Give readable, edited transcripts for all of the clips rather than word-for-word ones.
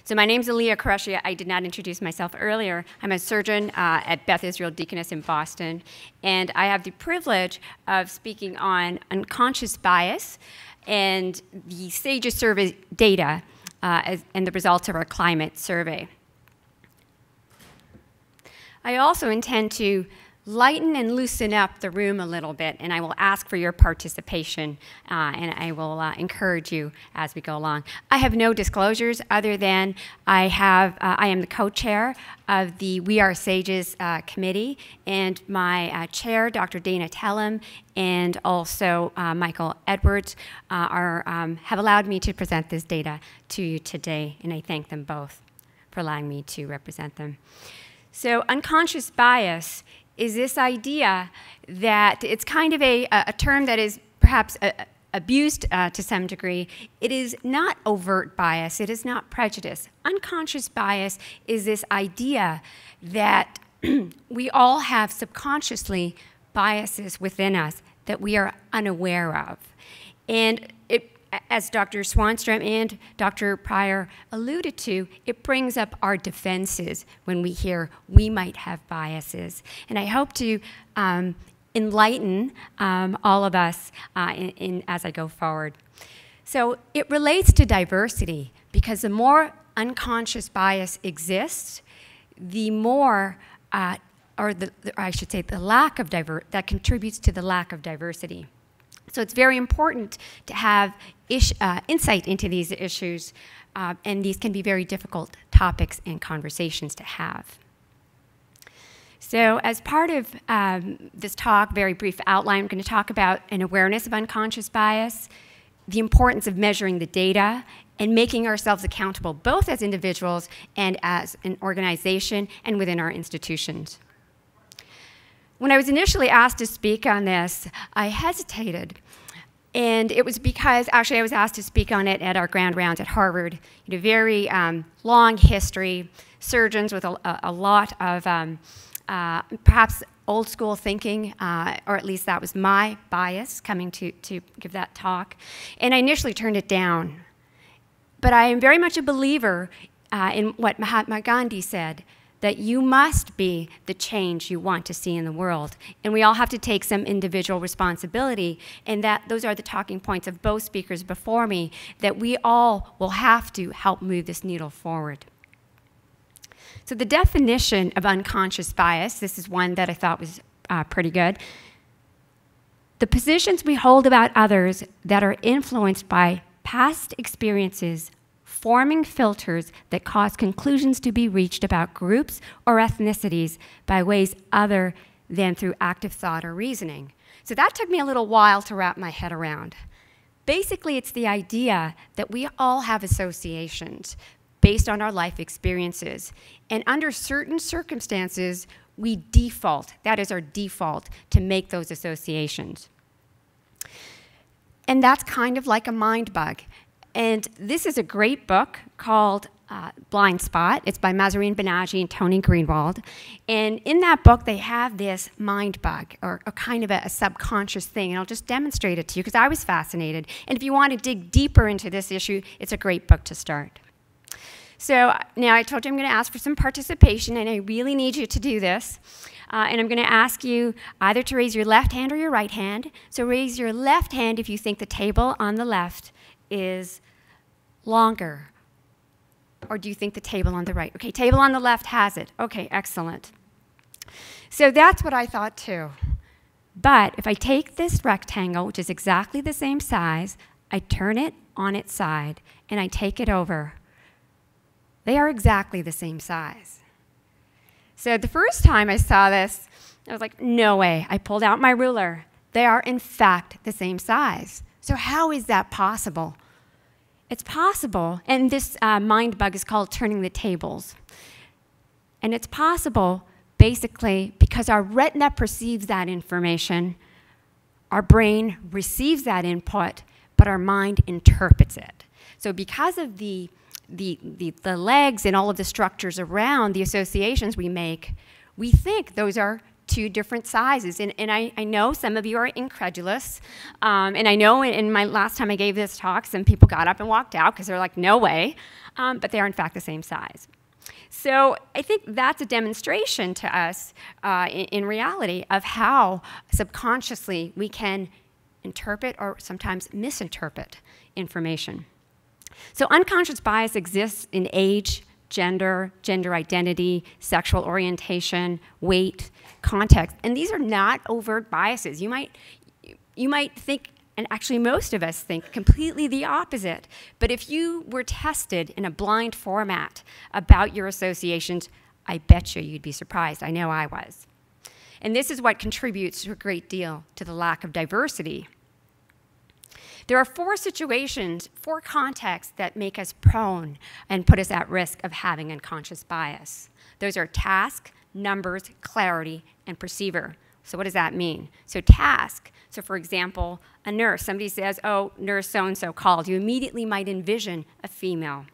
So my name's Alia Qureshi. I did not introduce myself earlier. I'm a surgeon at Beth Israel Deaconess in Boston, and I have the privilege of speaking on unconscious bias and the SAGES survey data and the results of our climate survey. I also intend to lighten and loosen up the room a little bit, and I will ask for your participation, and I will encourage you as we go along. I have no disclosures other than I am the co-chair of the We Are SAGES committee, and my chair, Dr. Dana Tellem, and also Michael Edwards have allowed me to present this data to you today, and I thank them both for allowing me to represent them. So unconscious bias is this idea that it's kind of a term that is perhaps abused to some degree. It is not overt bias. It is not prejudice. Unconscious bias is this idea that we all have subconsciously biases within us that we are unaware of. And as Dr. Swanstrom and Dr. Pryor alluded to, it brings up our defenses when we hear we might have biases. And I hope to enlighten all of us as I go forward. So it relates to diversity, because the more unconscious bias exists, the more, I should say, the lack of that contributes to the lack of diversity. So it's very important to have insight into these issues, and these can be very difficult topics and conversations to have. So as part of this talk, very brief outline, I'm going to talk about an awareness of unconscious bias, the importance of measuring the data, and making ourselves accountable, both as individuals and as an organization and within our institutions. When I was initially asked to speak on this, I hesitated. And it was because, actually, I was asked to speak on it at our grand rounds at Harvard. You know, very long history, surgeons with a lot of perhaps old school thinking, or at least that was my bias coming to give that talk. And I initially turned it down. But I am very much a believer in what Mahatma Gandhi said, that you must be the change you want to see in the world. And we all have to take some individual responsibility, and those are the talking points of both speakers before me, that we all will have to help move this needle forward. So the definition of unconscious bias, this is one that I thought was pretty good. The positions we hold about others that are influenced by past experiences, forming filters that cause conclusions to be reached about groups or ethnicities by ways other than through active thought or reasoning. So that took me a little while to wrap my head around. Basically, it's the idea that we all have associations based on our life experiences. And under certain circumstances, we default, that is our default, to make those associations. And that's kind of like a mind bug. And this is a great book called Blind Spot. It's by Mahzarin Banaji and Tony Greenwald. And in that book, they have this mind bug, or kind of a subconscious thing. And I'll just demonstrate it to you, because I was fascinated. And if you want to dig deeper into this issue, it's a great book to start. So now I told you I'm going to ask for some participation, and I really need you to do this. And I'm going to ask you either to raise your left hand or your right hand. So raise your left hand if you think the table on the left is longer, or do you think the table on the right? Okay, table on the left has it. Okay, excellent. So that's what I thought too. But if I take this rectangle, which is exactly the same size, I turn it on its side, and I take it over, they are exactly the same size. So the first time I saw this, I was like, no way. I pulled out my ruler. They are, in fact, the same size. So how is that possible? It's possible, and this mind bug is called turning the tables. And it's possible, basically, because our retina perceives that information, our brain receives that input, but our mind interprets it. So because of the legs and all of the structures around the associations we make, we think those are two different sizes. And I know some of you are incredulous. And I know in my last time I gave this talk, some people got up and walked out because they're like, no way. But they are, in fact, the same size. So I think that's a demonstration to us in reality of how subconsciously we can interpret or sometimes misinterpret information. So unconscious bias exists in age, gender, gender identity, sexual orientation, weight, context, and these are not overt biases. You might think, and actually most of us think, completely the opposite. But if you were tested in a blind format about your associations, I bet you'd be surprised. I know I was. And this is what contributes to a great deal to the lack of diversity. There are four situations, four contexts that make us prone and put us at risk of having unconscious bias. Those are task, numbers, clarity, and perceiver. So what does that mean? So task, so for example, a nurse, somebody says, oh, nurse so-and-so called, you immediately might envision a female.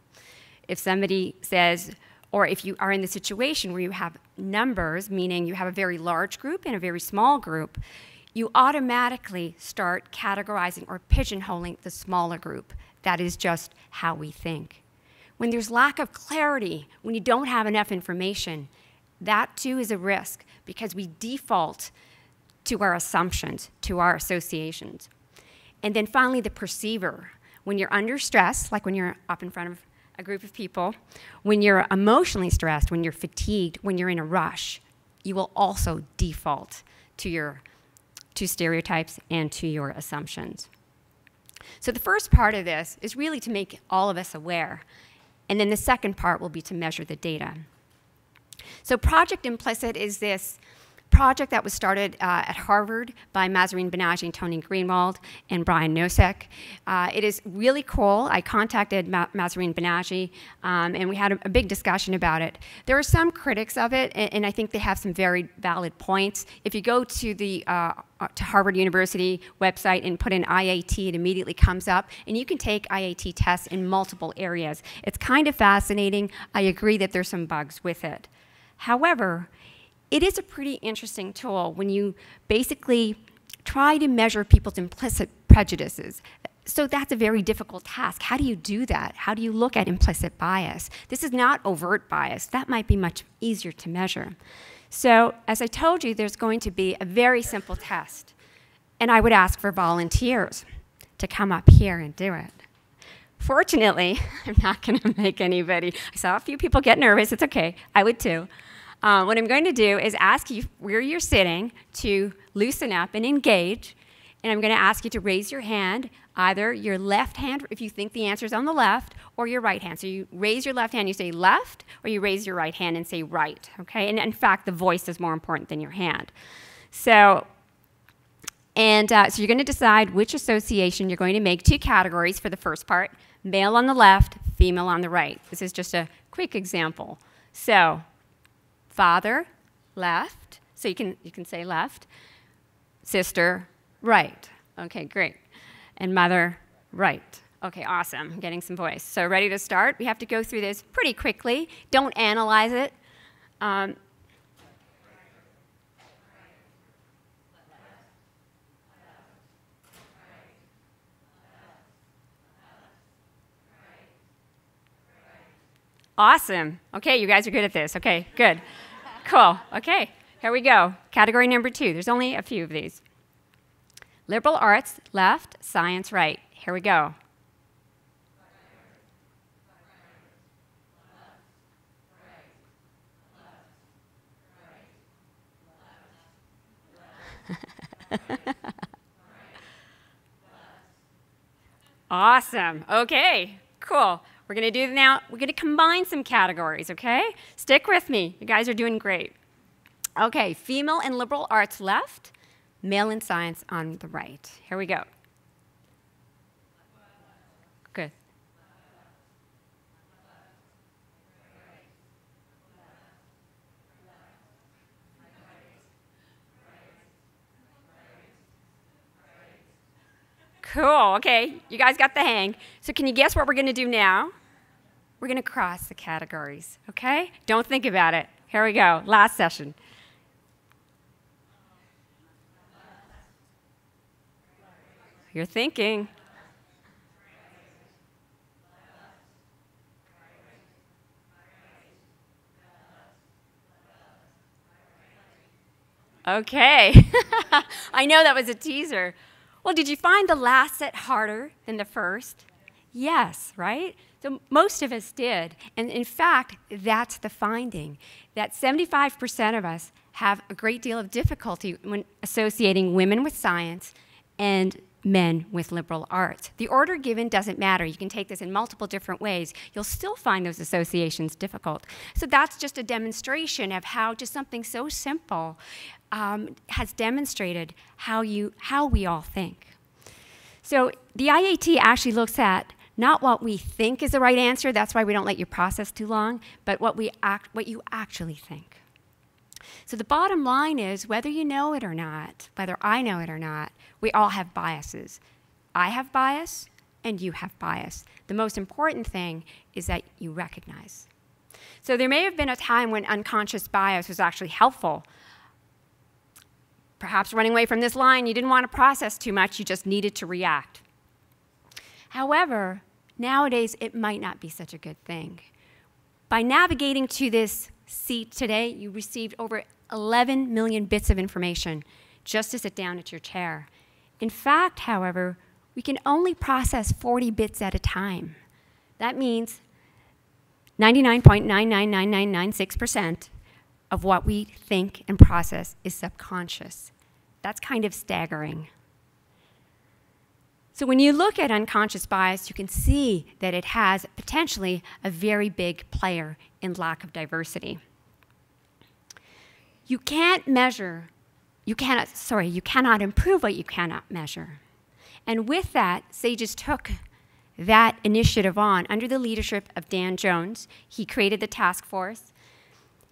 If somebody says, or if you are in the situation where you have numbers, meaning you have a very large group and a very small group, you automatically start categorizing or pigeonholing the smaller group. That is just how we think. When there's lack of clarity, when you don't have enough information, that too is a risk because we default to our assumptions, to our associations. And then finally, the perceiver. When you're under stress, like when you're up in front of a group of people, when you're emotionally stressed, when you're fatigued, when you're in a rush, you will also default to stereotypes and to your assumptions. So the first part of this is really to make all of us aware. And then the second part will be to measure the data. So Project Implicit is this project that was started at Harvard by Mahzarin Banaji and Tony Greenwald and Brian Nosek. It is really cool. I contacted Mahzarin Banaji, and we had a big discussion about it. There are some critics of it, and I think they have some very valid points. If you go to the to Harvard University website and put in IAT, it immediately comes up, and you can take IAT tests in multiple areas. It's kind of fascinating. I agree that there's some bugs with it. However, it is a pretty interesting tool when you basically try to measure people's implicit prejudices. So that's a very difficult task. How do you do that? How do you look at implicit bias? This is not overt bias. That might be much easier to measure. So as I told you, there's going to be a very simple test. And I would ask for volunteers to come up here and do it. Fortunately, I'm not going to make anybody. I saw a few people get nervous. It's OK. I would too. What I'm going to do is ask you where you're sitting to loosen up and engage. And I'm going to ask you to raise your hand, either your left hand, if you think the answer is on the left, or your right hand. So you raise your left hand, you say left, or you raise your right hand and say right. Okay? And in fact, the voice is more important than your hand. So you're going to decide which association you're going to make. Two categories for the first part, male on the left, female on the right. This is just a quick example. So father, left, so you can say left. Sister, right. Okay, great. And mother, right. Okay, awesome. I'm getting some voice. So ready to start? We have to go through this pretty quickly. Don't analyze it. Awesome. Okay, you guys are good at this. Okay, good. Cool. Okay, here we go. Category number 2. There's only a few of these. Liberal arts, left, science, right. Here we go. Awesome. Okay, cool. We're going to do now, we're going to combine some categories, okay? Stick with me. You guys are doing great. Okay, female and liberal arts left, male and science on the right. Here we go. Good. Cool, okay, you guys got the hang. So can you guess what we're going to do now? We're going to cross the categories, okay? Don't think about it. Here we go, last session. You're thinking. Okay. I know that was a teaser. Well, did you find the last set harder than the first? Yes, right? So most of us did. And in fact, that's the finding, that 75% of us have a great deal of difficulty when associating women with science and men with liberal arts. The order given doesn't matter. You can take this in multiple different ways. You'll still find those associations difficult. So that's just a demonstration of how just something so simple has demonstrated how we all think. So the IAT actually looks at not what we think is the right answer, that's why we don't let you process too long, but what you actually think. So the bottom line is, whether you know it or not, whether I know it or not, we all have biases. I have bias, and you have bias. The most important thing is that you recognize. So there may have been a time when unconscious bias was actually helpful. Perhaps running away from this line, you didn't want to process too much, you just needed to react. However, nowadays, it might not be such a good thing. By navigating to this seat today, you received over 11 million bits of information just to sit down at your chair. In fact, however, we can only process 40 bits at a time. That means 99.999996% of what we think and process is subconscious. That's kind of staggering. So when you look at unconscious bias, you can see that it has potentially a very big player in lack of diversity. You cannot improve what you cannot measure. And with that, SAGES took that initiative on under the leadership of Dan Jones. He created the task force.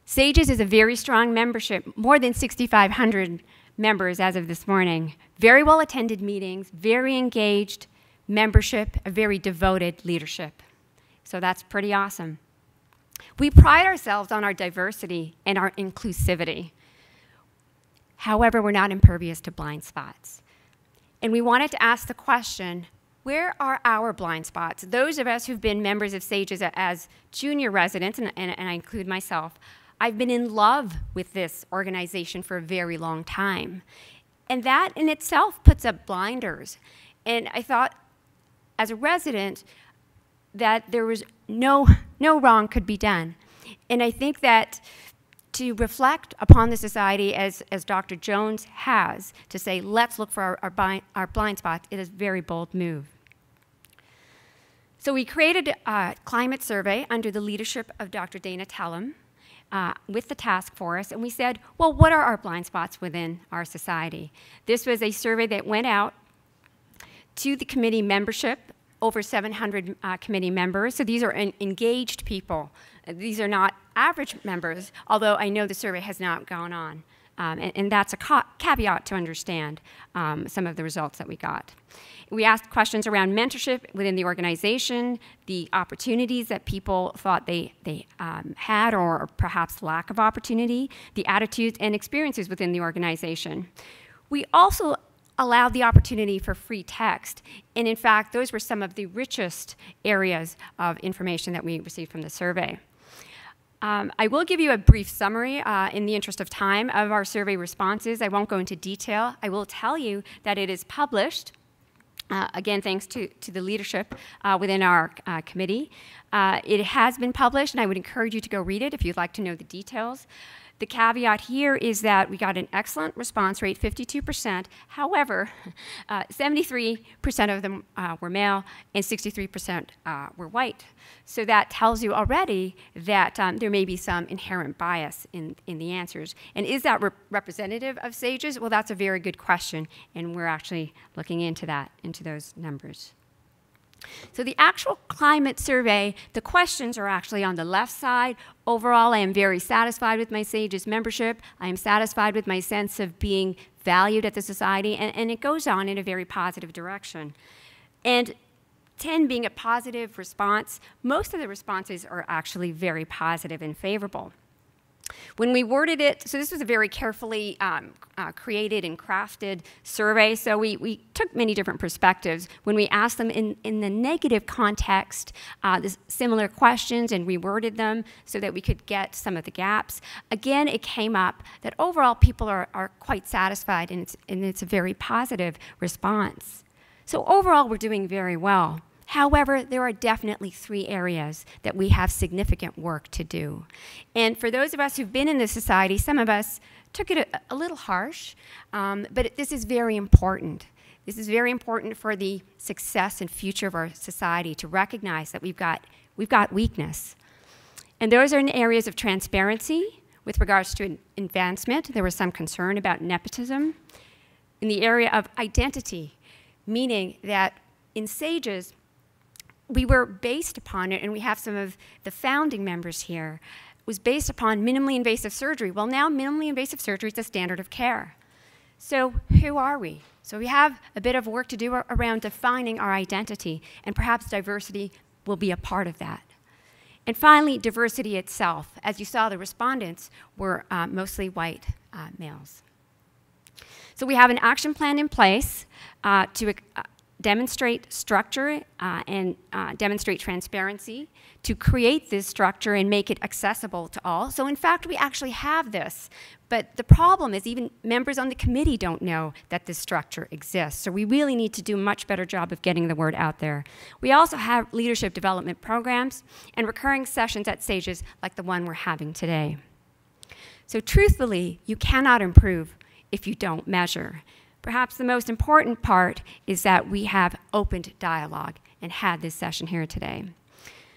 SAGES is a very strong membership, more than 6,500 members as of this morning. Very well attended meetings, very engaged membership, a very devoted leadership. So that's pretty awesome. We pride ourselves on our diversity and our inclusivity. However, we're not impervious to blind spots. And we wanted to ask the question, where are our blind spots? Those of us who've been members of SAGES as junior residents, and I include myself, I've been in love with this organization for a very long time. And that in itself puts up blinders. And I thought, as a resident, that there was no wrong could be done. And I think that to reflect upon the society as Dr. Jones has, to say, let's look for our blind spots, it is a very bold move. So we created a climate survey under the leadership of Dr. Dana Tellem with the task force, and we said, well, what are our blind spots within our society? This was a survey that went out to the committee membership, over 700 committee members. So these are engaged people. These are not average members, although I know the survey has not gone on. And that's a caveat to understand some of the results that we got. We asked questions around mentorship within the organization, the opportunities that people thought they had, or perhaps lack of opportunity, the attitudes and experiences within the organization. We also allowed the opportunity for free text. And in fact, those were some of the richest areas of information that we received from the survey. I will give you a brief summary in the interest of time of our survey responses. I won't go into detail. I will tell you that it is published, again, thanks to the leadership within our committee. It has been published, and I would encourage you to go read it if you'd like to know the details. The caveat here is that we got an excellent response rate, 52%. However, 73% of them were male and 63% were white. So that tells you already that there may be some inherent bias in the answers. And is that representative of SAGES? Well, that's a very good question, and we're actually looking into that, into those numbers. So the actual climate survey, the questions are actually on the left side. Overall, I am very satisfied with my SAGES membership. I am satisfied with my sense of being valued at the society, and it goes on in a very positive direction. And 10 being a positive response, most of the responses are actually very positive and favorable. When we worded it, so this was a very carefully created and crafted survey, so we took many different perspectives. When we asked them in the negative context, similar questions, and reworded them so that we could get some of the gaps, again, it came up that overall people are quite satisfied, and it's a very positive response. So overall, we're doing very well. However, there are definitely 3 areas that we have significant work to do. And for those of us who've been in this society, some of us took it a little harsh, but this is very important. This is very important for the success and future of our society, to recognize that we've got weakness. And those are in areas of transparency with regards to advancement. There was some concern about nepotism. In the area of identity, meaning that in SAGES, we were based upon it, and we have some of the founding members here, was based upon minimally invasive surgery. Well, now minimally invasive surgery is the standard of care. So who are we? So we have a bit of work to do around defining our identity, and perhaps diversity will be a part of that. And finally, diversity itself. As you saw, the respondents were mostly white males. So we have an action plan in place to demonstrate structure and demonstrate transparency, to create this structure and make it accessible to all. So in fact, we actually have this, but the problem is even members on the committee don't know that this structure exists. So we really need to do a much better job of getting the word out there. We also have leadership development programs and recurring sessions at SAGES like the one we're having today. So truthfully, you cannot improve if you don't measure. Perhaps the most important part is that we have opened dialogue and had this session here today.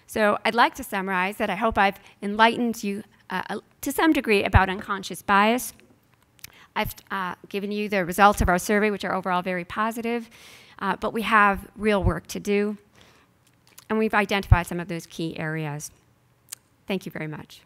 So I'd like to summarize that I hope I've enlightened you to some degree about unconscious bias. I've given you the results of our survey, which are overall very positive, but we have real work to do, and we've identified some of those key areas. Thank you very much.